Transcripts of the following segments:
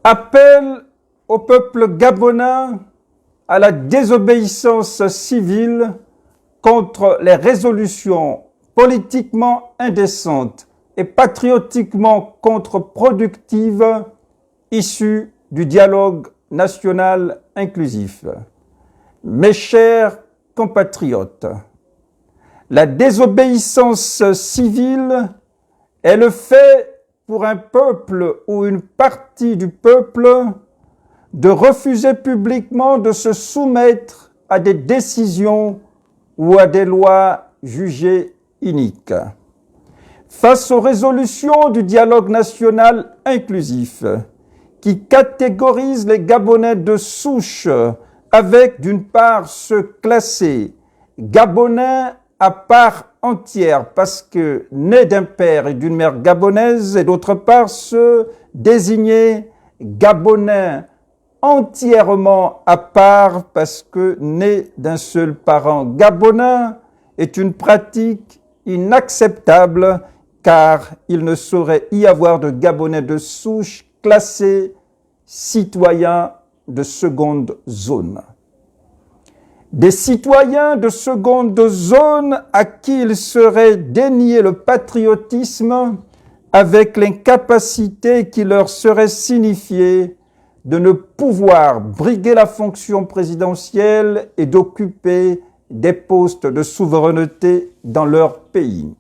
Appel au peuple gabonais à la désobéissance civile contre les résolutions politiquement indécentes et patriotiquement contre-productives issues du dialogue national inclusif. Mes chers compatriotes, la désobéissance civile est le fait pour un peuple ou une partie du peuple de refuser publiquement de se soumettre à des décisions ou à des lois jugées iniques. Face aux résolutions du dialogue national inclusif, qui catégorise les Gabonais de souche avec, d'une part, ceux classés Gabonais à part entière parce que nés d'un père et d'une mère gabonaise, et d'autre part, ceux désignés Gabonais entièrement à part parce que nés d'un seul parent gabonais, est une pratique inacceptable car il ne saurait y avoir de Gabonais de souche classés citoyens de seconde zone. Des citoyens de seconde zone à qui il serait dénié le patriotisme avec l'incapacité qui leur serait signifiée de ne pouvoir briguer la fonction présidentielle et d'occuper des postes de souveraineté dans leur pays.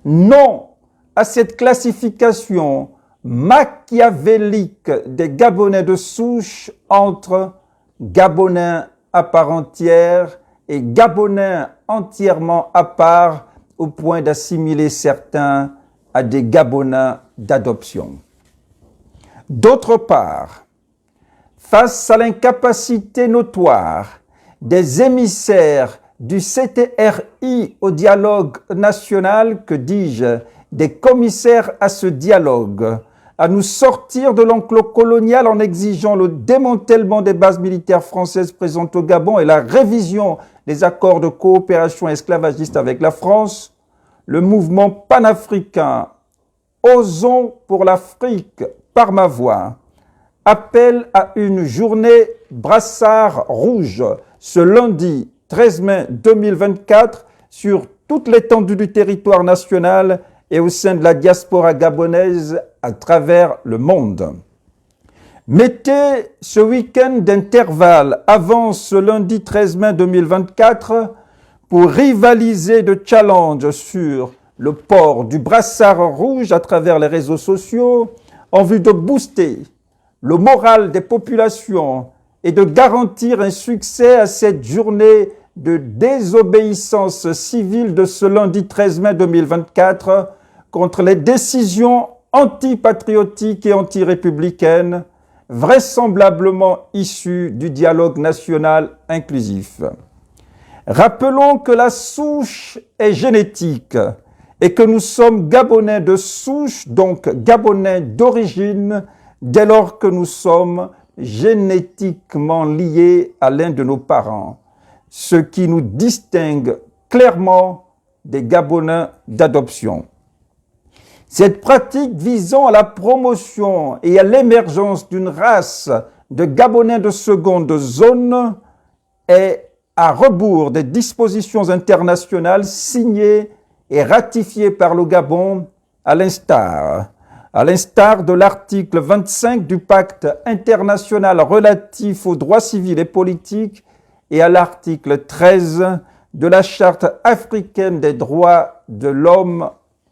Non à cette classification machiavélique des Gabonais de souche entre Gabonais à part entière et Gabonais entièrement à part au point d'assimiler certains à des Gabonais d'adoption. D'autre part, face à l'incapacité notoire des émissaires du CTRI au dialogue national, que dis-je, des commissaires à ce dialogue, à nous sortir de l'enclos colonial en exigeant le démantèlement des bases militaires françaises présentes au Gabon et la révision des accords de coopération esclavagiste avec la France, le mouvement panafricain Osons pour l'Afrique par ma voix appelle à une journée brassard rouge ce lundi 13 mai 2024 sur toute l'étendue du territoire national et au sein de la diaspora gabonaise à travers le monde. Mettez ce week-end d'intervalle avant ce lundi 13 mai 2024 pour rivaliser de challenge sur le port du brassard rouge à travers les réseaux sociaux en vue de booster le moral des populations et de garantir un succès à cette journée de désobéissance civile de ce lundi 13 mai 2024 contre les décisions antipatriotiques et anti-républicaines, vraisemblablement issues du dialogue national inclusif. Rappelons que la souche est génétique et que nous sommes Gabonais de souche, donc Gabonais d'origine, dès lors que nous sommes génétiquement liés à l'un de nos parents, ce qui nous distingue clairement des Gabonais d'adoption. Cette pratique visant à la promotion et à l'émergence d'une race de Gabonais de seconde zone est à rebours des dispositions internationales signées et ratifiées par le Gabon à l'instar de l'article 25 du pacte international relatif aux droits civils et politiques et à l'article 13 de la Charte africaine des droits de l'homme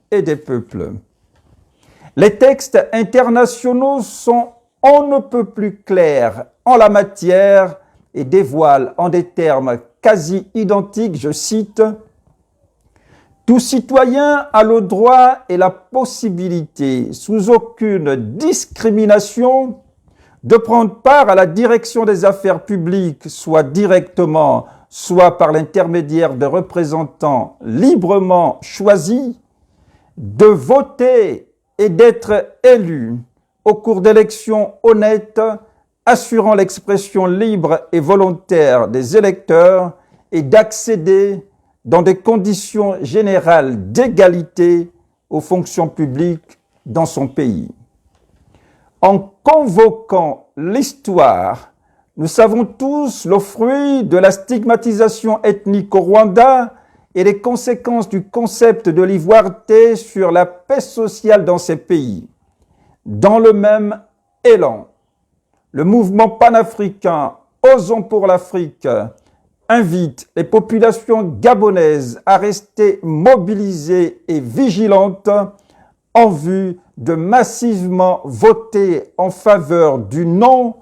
et des peuples. Les textes internationaux sont on ne peut plus clairs en la matière et dévoilent en des termes quasi identiques, je cite, « Tout citoyen a le droit et la possibilité, sous aucune discrimination, de prendre part à la direction des affaires publiques, soit directement, soit par l'intermédiaire de représentants librement choisis, de voter et d'être élu au cours d'élections honnêtes, assurant l'expression libre et volontaire des électeurs et d'accéder dans des conditions générales d'égalité aux fonctions publiques dans son pays. En convoquant l'histoire, nous savons tous le fruit de la stigmatisation ethnique au Rwanda et les conséquences du concept de l'ivoireté sur la paix sociale dans ces pays. Dans le même élan, le mouvement panafricain Osons pour l'Afrique invite les populations gabonaises à rester mobilisées et vigilantes en vue de massivement voter en faveur du non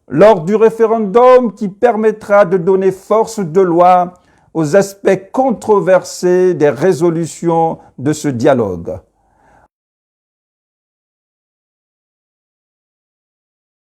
lors du référendum qui permettra de donner force de loi aux aspects controversés des résolutions de ce dialogue.